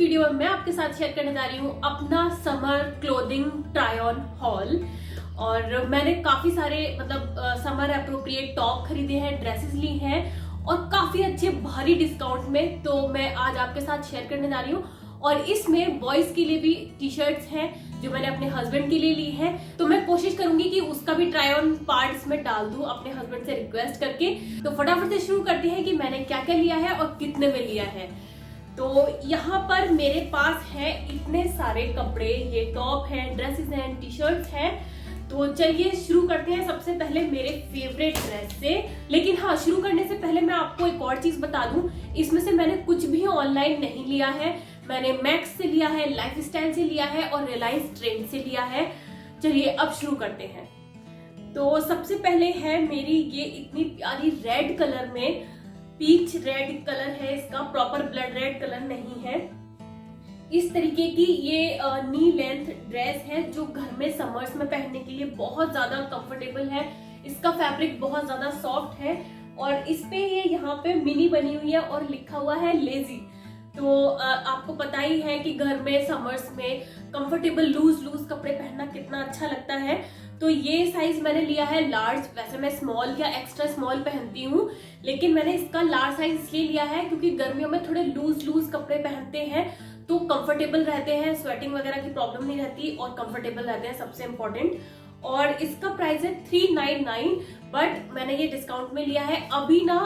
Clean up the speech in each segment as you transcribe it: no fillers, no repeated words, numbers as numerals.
Video में मैं आपके साथ शेयर करने जा रही हूँ अपना summer clothing try on hall. और मैंने काफी सारे समर अप्रोप्रिएट टॉप खरीदे हैं, ड्रेसेस ली हैं और काफी अच्छे भारी डिस्काउंट में, तो मैं आज आपके साथ शेयर करने जा रही हूँ। और इसमें बॉयज के लिए भी टी शर्ट्स हैं जो मैंने अपने हस्बैंड के लिए ली है, तो मैं कोशिश करूंगी कि उसका भी ट्राई ऑन पार्ट्स में डाल दूं अपने हस्बैंड से रिक्वेस्ट करके। तो फटाफट से शुरू करते हैं कि मैंने क्या क्या लिया है और कितने में लिया है। तो यहाँ पर मेरे पास है इतने सारे कपड़े, ये टॉप हैं, ड्रेसेस हैं, टी शर्ट्स हैं। तो चलिए शुरू करते हैं सबसे पहले मेरे फेवरेट ड्रेस से। लेकिन हाँ, शुरू करने से पहले मैं आपको एक और चीज बता दूं, इसमें से मैंने कुछ भी ऑनलाइन नहीं लिया है। मैंने मैक्स से लिया है, लाइफ स्टाइल से लिया है और रिलायंस ट्रेंड से लिया है। चलिए अब शुरू करते हैं। तो सबसे पहले है मेरी ये इतनी प्यारी रेड कलर में, पीच रेड कलर है इसका, प्रॉपर ब्लड रेड कलर नहीं है। इस तरीके की ये नी लेंथ ड्रेस है जो घर में समर्स में पहनने के लिए बहुत ज्यादा कंफर्टेबल है। इसका फैब्रिक बहुत ज्यादा सॉफ्ट है और इस पे ये यहाँ पे मिनी बनी हुई है और लिखा हुआ है लेजी। तो आपको पता ही है कि घर में समर्स में कंफर्टेबल लूज कपड़े पहनना कितना अच्छा लगता है। तो ये साइज मैंने लिया है लार्ज। वैसे मैं स्मॉल या एक्स्ट्रा स्मॉल पहनती हूँ, लेकिन मैंने इसका लार्ज साइज इसलिए लिया है क्योंकि गर्मियों में थोड़े लूज कपड़े पहनते हैं तो कंफर्टेबल रहते हैं, स्वेटिंग वगैरह की प्रॉब्लम नहीं रहती और कंफर्टेबल रहते हैं, सबसे इम्पोर्टेंट। और इसका प्राइस है 399, बट मैंने ये डिस्काउंट में लिया है। अभी ना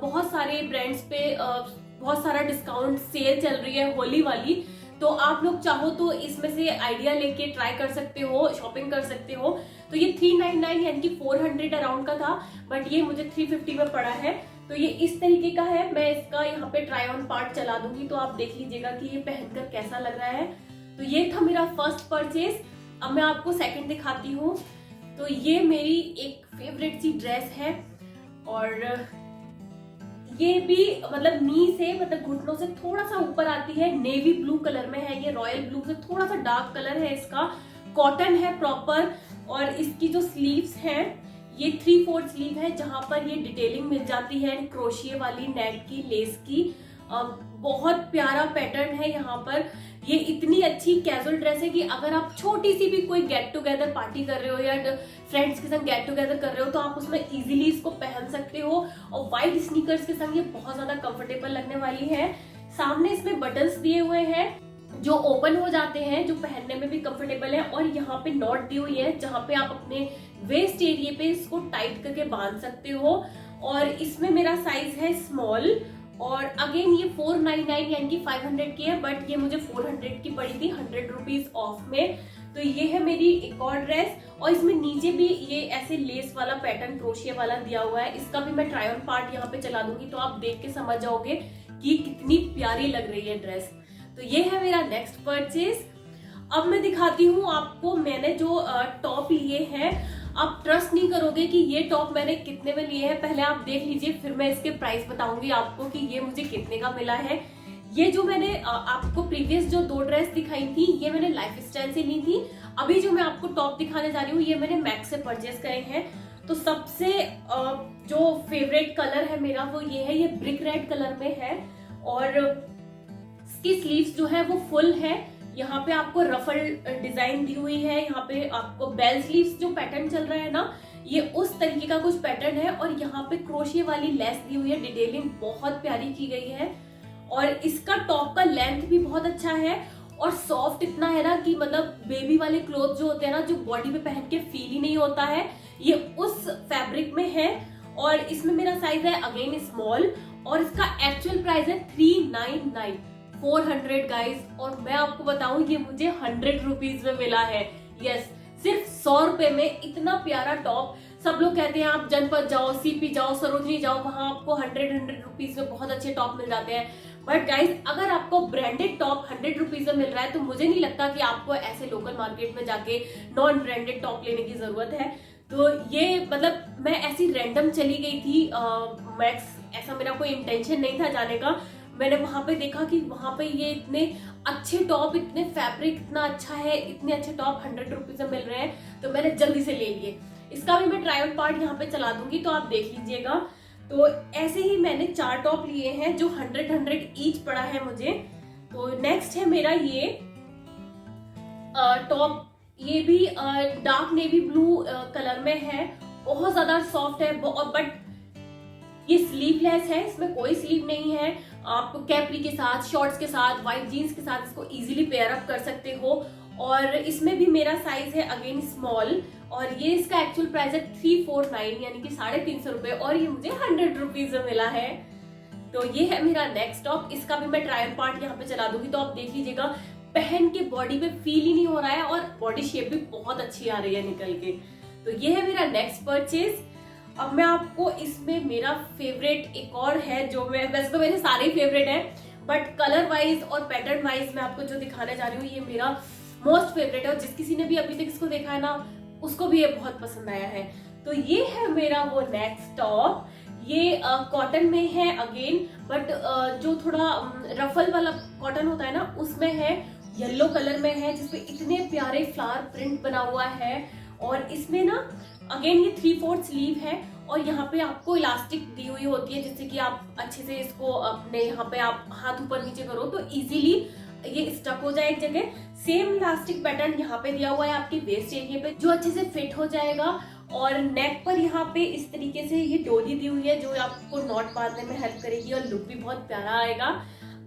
बहुत सारे ब्रांड्स पे बहुत सारा डिस्काउंट सेल चल रही है होली वाली, तो आप लोग चाहो तो इसमें से आइडिया लेके ट्राई कर सकते हो, शॉपिंग कर सकते हो। तो ये 399 यानी कि 400 अराउंड का था, बट ये मुझे 350 में पड़ा है। तो ये इस तरीके का है। मैं इसका यहाँ पे ट्राई ऑन पार्ट चला दूंगी तो आप देख लीजिएगा कि ये पहनकर कैसा लग रहा है। तो ये था मेरा फर्स्ट परचेज। अब मैं आपको सेकंड दिखाती हूँ। तो ये मेरी एक फेवरेट सी ड्रेस है और ये भी नी से घुटनों से थोड़ा सा ऊपर आती है, नेवी ब्लू कलर में है। ये रॉयल ब्लू से थोड़ा सा डार्क कलर है इसका, कॉटन है प्रॉपर। और इसकी जो स्लीव्स हैं ये 3/4 स्लीव है जहां पर ये डिटेलिंग मिल जाती है क्रोशिये वाली, नेट की, लेस की। बहुत प्यारा पैटर्न है यहाँ पर। ये इतनी अच्छी कैजुअल ड्रेस है कि अगर आप छोटी सी भी कोई गेट टुगेदर पार्टी कर रहे हो या फ्रेंड्स के संग गेट टुगेदर कर रहे हो तो आप उसमें इजीली इसको पहन सकते हो। और व्हाइट स्नीकर्स के संग ये बहुत ज्यादा कंफर्टेबल लगने वाली है। सामने इसमें बटन्स दिए हुए हैं जो ओपन हो जाते हैं, जो पहनने में भी कंफर्टेबल है। और यहाँ पे नॉट दी हुई है जहाँ पे आप अपने वेस्ट एरिया पे इसको टाइट करके बांध सकते हो। और इसमें मेरा साइज है स्मॉल और अगेन ये 499 यानी कि 500 की है, बट ये मुझे 400 की पड़ी थी 100 रुपीज ऑफ में। तो ये है मेरी एक और ड्रेस और इसमें नीचे भी ये ऐसे लेस वाला पैटर्न क्रोशिया वाला दिया हुआ है। इसका भी मैं ट्राई ऑन पार्ट यहाँ पे चला दूंगी तो आप देख के समझ जाओगे कि कितनी प्यारी लग रही है ड्रेस। तो ये है मेरा नेक्स्ट परचेज। अब मैं दिखाती हूँ आपको मैंने जो टॉप लिए हैं। आप ट्रस्ट नहीं करोगे कि ये टॉप मैंने कितने में लिए हैं। पहले आप देख लीजिए, फिर मैं इसके प्राइस बताऊंगी आपको कि ये मुझे कितने का मिला है। ये जो मैंने आपको प्रीवियस जो 2 ड्रेस दिखाई थी ये मैंने लाइफ स्टाइल से ली थी। अभी जो मैं आपको टॉप दिखाने जा रही हूँ ये मैंने मैक्स से परचेज करे हैं। तो सबसे जो फेवरेट कलर है मेरा वो ये है, ये ब्रिक रेड कलर में है और इसकी स्लीव्स जो है वो फुल है। यहाँ पे आपको रफल डिजाइन दी हुई है, यहाँ पे आपको बेल स्लीव्स जो पैटर्न चल रहा है ना, ये उस तरीके का कुछ पैटर्न है। और यहाँ पे क्रोशिये वाली लेस दी हुई है, डिटेलिंग बहुत प्यारी की गई है। और इसका टॉप का लेंथ भी बहुत अच्छा है और सॉफ्ट इतना है ना कि बेबी वाले क्लोथ जो होते हैं ना, जो बॉडी पे पहन के फील ही नहीं होता है, ये उस फैब्रिक में है। और इसमें मेरा साइज है अगेन स्मॉल और इसका एक्चुअल प्राइस है 399, 400 गाइज। और मैं आपको बताऊं ये मुझे 100 रुपीज में मिला है। यस, सिर्फ 100 रुपए में इतना प्यारा टॉप। सब लोग कहते हैं आप जनपद जाओ, सीपी जाओ, सरोजनी जाओ, वहां आपको 100 रुपीज में बहुत अच्छे टॉप मिल जाते हैं। बट गाइज अगर आपको ब्रांडेड टॉप 100 रुपीज में मिल रहा है तो मुझे नहीं लगता कि आपको ऐसे लोकल मार्केट में जाके नॉन ब्रांडेड टॉप लेने की जरूरत है। तो ये मैं ऐसी रैंडम चली गई थी मैक्स, ऐसा मेरा कोई इंटेंशन नहीं था जाने का। मैंने वहां पे देखा कि वहां पे ये इतने अच्छे टॉप, इतने फैब्रिक इतना अच्छा है, इतने अच्छे टॉप 100 रुपीज में मिल रहे हैं, तो मैंने जल्दी से ले लिए। इसका भी मैं ट्रायल पार्ट यहाँ पे चला दूंगी तो आप देख लीजिएगा। तो ऐसे ही मैंने 4 टॉप लिए हैं जो 100 ईच पड़ा है मुझे। तो नेक्स्ट है मेरा ये टॉप, ये भी डार्क नेवी ब्लू कलर में है, बहुत ज्यादा सॉफ्ट है, बट ये स्लीवलेस है, इसमें कोई स्लीव नहीं है। आप कैपरी के साथ, शॉर्ट्स के साथ, वाइट जीन्स के साथ इसको इजीली पेयर अप कर सकते हो। और इसमें भी मेरा साइज है अगेन स्मॉल, और ये इसका एक्चुअल प्राइस है 349 यानी कि 350 रुपए, और ये मुझे 100 रुपीज में मिला है। तो ये है मेरा नेक्स्ट टॉप, इसका भी मैं ट्रायल पार्ट यहाँ पे चला दूंगी, तो आप देख लीजिएगा, पहन के बॉडी पे फील ही नहीं हो रहा है और बॉडी शेप भी बहुत अच्छी आ रही है निकल के। तो ये है मेरा नेक्स्ट परचेज। अब मैं आपको इसमें मेरा फेवरेट एक और है, जो मैं, वैसे तो मेरे सारे फेवरेट है, बट कलर वाइज और पैटर्न वाइज मैं आपको जो दिखाने जा रही हूँ ये मेरा मोस्ट फेवरेट है, और जिस किसी ने भी अभी तक इसको देखा है ना, उसको भी ये बहुत पसंद आया है। तो ये है मेरा वो नेक्स्ट टॉप, ये कॉटन में है अगेन, बट जो थोड़ा रफल वाला कॉटन होता है ना उसमें है, येलो कलर में है, जिसपे इतने प्यारे फ्लावर प्रिंट बना हुआ है। और इसमें ना अगेन ये 3/4 स्लीव है, और यहाँ पे आपको इलास्टिक दी हुई होती है, जिससे कि आप अच्छे से इसको अपने यहाँ पे आप हाथ ऊपर नीचे करो तो इजीली ये स्टक हो जाए एक जगह। सेम इलास्टिक पैटर्न यहाँ पे दिया हुआ है आपकी वेस्ट एरिया पे, जो अच्छे से फिट हो जाएगा। और नेक पर यहाँ पे इस तरीके से ये डोरी दी हुई है, जो आपको नॉट बांधने में हेल्प करेगी, और लुक भी बहुत प्यारा आएगा।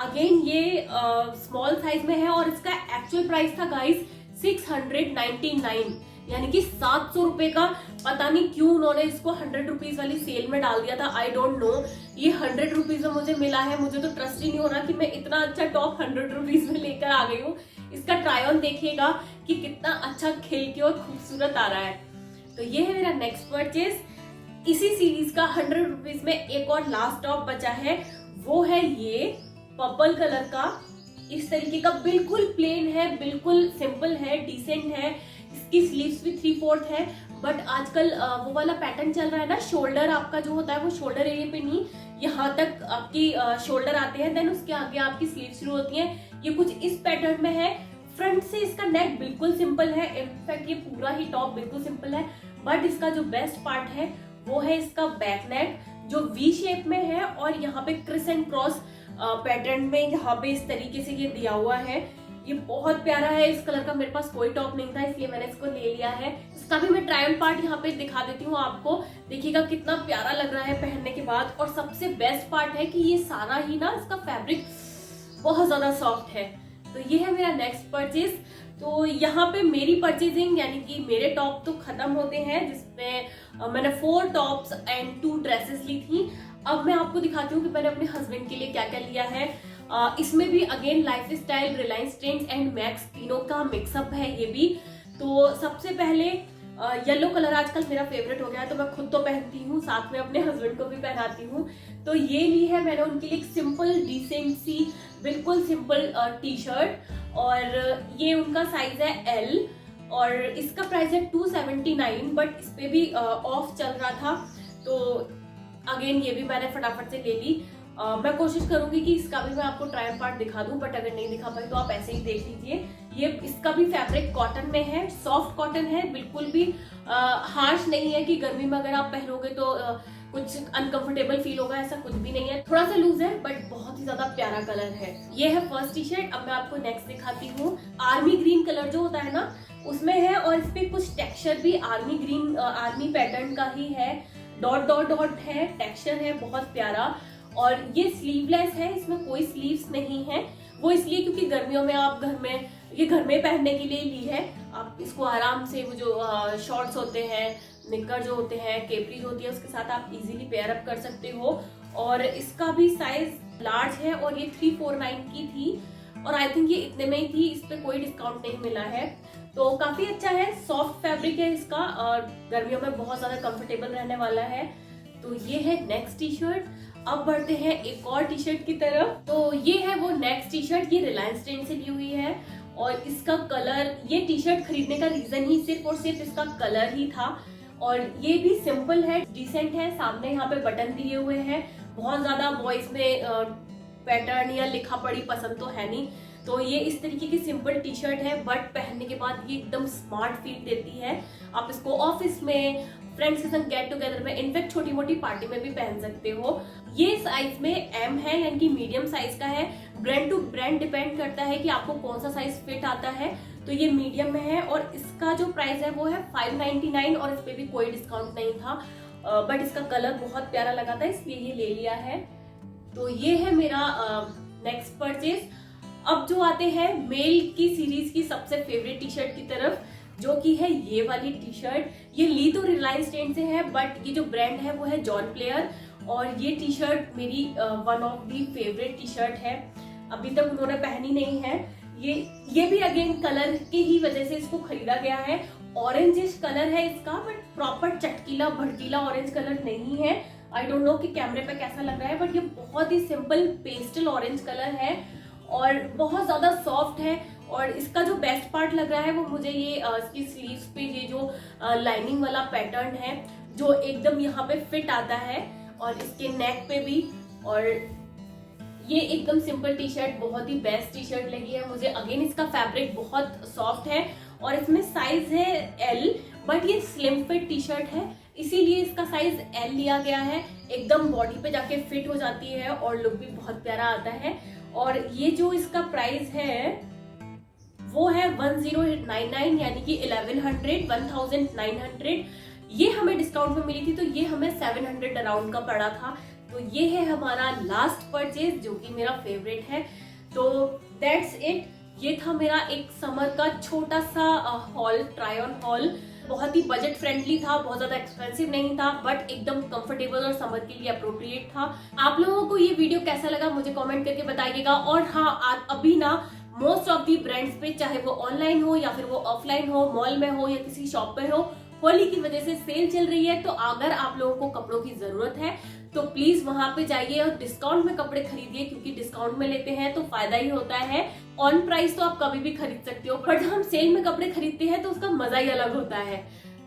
अगेन ये स्मॉल साइज में है, और इसका एक्चुअल प्राइस था गाइस 699 यानी कि 700 रुपए का। पता नहीं क्यों उन्होंने इसको 100 रुपीज वाली सेल में डाल दिया था, आई डोंट नो। ये 100 रुपीज में मुझे मिला है, मुझे तो ट्रस्ट ही नहीं हो रहा कि मैं इतना अच्छा टॉप 100 रुपीज में लेकर आ गई हूँ। इसका ट्राई ऑन देखिएगा कि कितना अच्छा खिल के और खूबसूरत आ रहा है। तो ये है मेरा नेक्स्ट परचेज। इसी सीरीज का 100 रुपीज में एक और लास्ट टॉप बचा है, वो है ये पर्पल कलर का, इस तरीके का, बिल्कुल प्लेन है, बिल्कुल सिंपल है, डिसेंट है। इसकी स्लीव्स भी 3/4 है, बट आजकल वो वाला पैटर्न चल रहा है ना, शोल्डर आपका जो होता है वो शोल्डर एरिया पे नहीं, यहाँ तक आपकी शोल्डर आते हैं, देन उसके आगे आपकी स्लीव शुरू होती है। ये कुछ इस पैटर्न में है। फ्रंट से इसका नेक बिल्कुल सिंपल है, इनफैक्ट ये पूरा ही टॉप बिल्कुल सिंपल है, बट इसका जो बेस्ट पार्ट है वो है इसका बैक नेक, जो वी शेप में है, और यहाँ पे क्रिस एंड क्रॉस पैटर्न में यहाँ पे इस तरीके से ये दिया हुआ है। ये बहुत प्यारा है। इस कलर का मेरे पास कोई टॉप नहीं था, इसलिए मैंने इसको ले लिया है। इसका भी मैं ट्रायल पार्ट यहाँ पे दिखा देती हूँ आपको, देखिएगा कितना प्यारा लग रहा है पहनने के बाद। और सबसे बेस्ट पार्ट है कि ये सारा ही ना, इसका फैब्रिक बहुत ज्यादा सॉफ्ट है। तो ये है मेरा नेक्स्ट परचेज। तो यहाँ पे मेरी परचेजिंग यानी कि मेरे टॉप तो खत्म होते हैं, जिसमें मैंने 4 टॉप्स एंड 2 ड्रेसेस ली थी। अब मैं आपको दिखाती हूँ कि मैंने अपने हस्बैंड के लिए क्या क्या लिया है। इसमें भी again life style, Reliance trends and max तीनों का मिक्सअप है ये भी। तो सबसे पहले येलो कलर आजकल मेरा फेवरेट हो गया है, तो मैं खुद तो पहनती हूँ, साथ में अपने हस्बैंड को भी पहनाती हूँ। तो ये ली है मैंने उनके लिए एक सिंपल डिसेंट सी बिल्कुल सिंपल टी शर्ट, और ये उनका साइज है L, और इसका प्राइस है 279, बट इस पे भी ऑफ चल रहा था, तो अगेन ये भी मैंने फटाफट से ले ली। मैं कोशिश करूंगी कि इसका भी मैं आपको ट्रायल पार्ट दिखा दूं, बट अगर नहीं दिखा पाई तो आप ऐसे ही देख लीजिए। ये इसका भी फैब्रिक कॉटन में है, सॉफ्ट कॉटन है, बिल्कुल भी हार्श नहीं है कि गर्मी में अगर आप पहनोगे तो कुछ अनकंफर्टेबल फील होगा, ऐसा कुछ भी नहीं है। थोड़ा सा लूज है बट बहुत ही ज्यादा प्यारा कलर है। ये है फर्स्ट टी शर्ट। अब मैं आपको नेक्स्ट दिखाती हूँ। आर्मी ग्रीन कलर जो होता है ना उसमें है, और इस पे कुछ टेक्सचर भी आर्मी ग्रीन आर्मी पैटर्न का ही है, डॉट डॉट डॉट है, टेक्सचर है बहुत प्यारा। और ये स्लीवलेस है, इसमें कोई स्लीव्स नहीं है, वो इसलिए क्योंकि गर्मियों में आप घर में पहनने के लिए ली है। आप इसको आराम से वो जो शॉर्ट्स होते हैं, निक्कर जो होते हैं, केपरी जो होती है, उसके साथ आप इजीली पेयर अप कर सकते हो। और इसका भी साइज लार्ज है, और ये 349 की थी, और आई थिंक ये इतने में ही थी, इस पे कोई डिस्काउंट नहीं मिला है। तो काफी अच्छा है, सॉफ्ट फैब्रिक है इसका, और गर्मियों में बहुत ज्यादा कंफर्टेबल रहने वाला है। तो ये है नेक्स्ट टी शर्ट। अब बढ़ते हैं एक और टी शर्ट की तरफ। तो ये है वो नेक्स्ट टी शर्ट, ये रिलायंस ट्रेंड से ली हुई है, और इसका कलर, ये टी शर्ट खरीदने का रीजन ही सिर्फ और सिर्फ इसका कलर ही था। और ये भी सिंपल है, डिसेंट है, सामने यहाँ पे बटन दिए हुए हैं। बहुत ज्यादा बॉयज में पैटर्न या लिखा पढ़ी पसंद तो है नहीं, तो ये इस तरीके की सिंपल टी शर्ट है, बट पहनने के बाद ये एकदम स्मार्ट फील देती है। आप इसको ऑफिस में, फ्रेंड्स के संग गेट टुगेदर में, इनफैक्ट छोटी मोटी पार्टी में भी पहन सकते हो। ये साइज में M है, यानी कि मीडियम साइज का है। ब्रांड टू ब्रांड डिपेंड करता है कि आपको कौन सा साइज फिट आता है। तो ये मीडियम में है और इसका जो प्राइस है वो है 599 और इस पे भी कोई डिस्काउंट नहीं था, बट इसका कलर बहुत प्यारा लगा था इसलिए ये ले लिया है। तो ये है मेरा नेक्स्ट परचेज। अब जो आते हैं मेल की सीरीज की सबसे फेवरेट टी शर्ट की तरफ, जो कि है ये वाली टी शर्ट। ये ली तो रिलायंस ट्रेंड से है, बट ये जो ब्रांड है वो है जॉन प्लेयर, और ये टी शर्ट मेरी one of the favourite T shirt है। अभी तक उन्होंने पहनी नहीं है। ये भी अगेन कलर की ही वजह से इसको खरीदा गया है। ऑरेंजिश कलर है इसका, बट प्रॉपर चटकीला भड़कीला ऑरेंज कलर नहीं है। आई डोंट नो कि कैमरे पे कैसा लग रहा है, बट ये बहुत ही सिंपल पेस्टल ऑरेंज कलर है और बहुत ज्यादा सॉफ्ट है। और इसका जो बेस्ट पार्ट लग रहा है वो मुझे ये इसकी स्लीव्स पे ये जो लाइनिंग वाला पैटर्न है जो एकदम यहाँ पे फिट आता है, और इसके नेक पे भी। और ये एकदम सिंपल टी शर्ट बहुत ही बेस्ट टी शर्ट लगी है मुझे। अगेन इसका फैब्रिक बहुत सॉफ्ट है और इसमें साइज है एल, बट ये स्लिम फिट टी शर्ट है इसीलिए इसका साइज एल लिया गया है। एकदम बॉडी पे जाके फिट हो जाती है और लुक भी बहुत प्यारा आता है। और ये जो इसका प्राइस है वो है 1099 यानी कि 1900। ये हमें डिस्काउंट में मिली थी तो ये हमें 700 अराउंड का पड़ा था। तो ये है हमारा लास्ट परचेज जो कि मेरा फेवरेट है। तो दैट्स इट। ये था मेरा एक समर का छोटा सा हॉल, ट्राई ऑन हॉल। बहुत ही बजट फ्रेंडली था, बहुत ज्यादा एक्सपेंसिव नहीं था, बट एकदम कंफर्टेबल और समर के लिए अप्रोप्रिएट था। आप लोगों को ये वीडियो कैसा लगा मुझे कमेंट करके बताइएगा। और हाँ, अभी ना मोस्ट ऑफ दी ब्रांड्स पे, चाहे वो ऑनलाइन हो या फिर वो ऑफलाइन हो, मॉल में हो या किसी शॉप पे हो, होली की वजह से सेल चल रही है। तो अगर आप लोगों को कपड़ों की जरूरत है तो प्लीज वहां पे जाइए और डिस्काउंट में कपड़े खरीदिए, क्योंकि डिस्काउंट में लेते हैं तो फायदा ही होता है। ऑन प्राइस तो आप कभी भी खरीद सकते हो, बट हम सेल में कपड़े खरीदते हैं तो उसका मजा ही अलग होता है।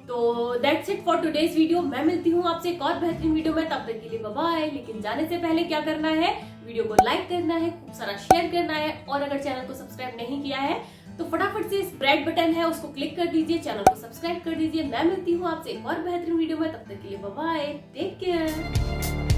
तो that's it for today's video. मैं मिलती हूँ आपसे एक और बेहतरीन वीडियो में, तब तक के लिए बाय बाय। लेकिन जाने से पहले क्या करना है, वीडियो को लाइक करना है, खूब सारा शेयर करना है, और अगर चैनल को सब्सक्राइब नहीं किया है तो फटाफट से इस रेड बटन है उसको क्लिक कर दीजिए, चैनल को सब्सक्राइब कर दीजिए। मैं मिलती हूँ आपसे एक और बेहतरीन वीडियो में, तब तक के लिए बाय बाय, टेक केयर।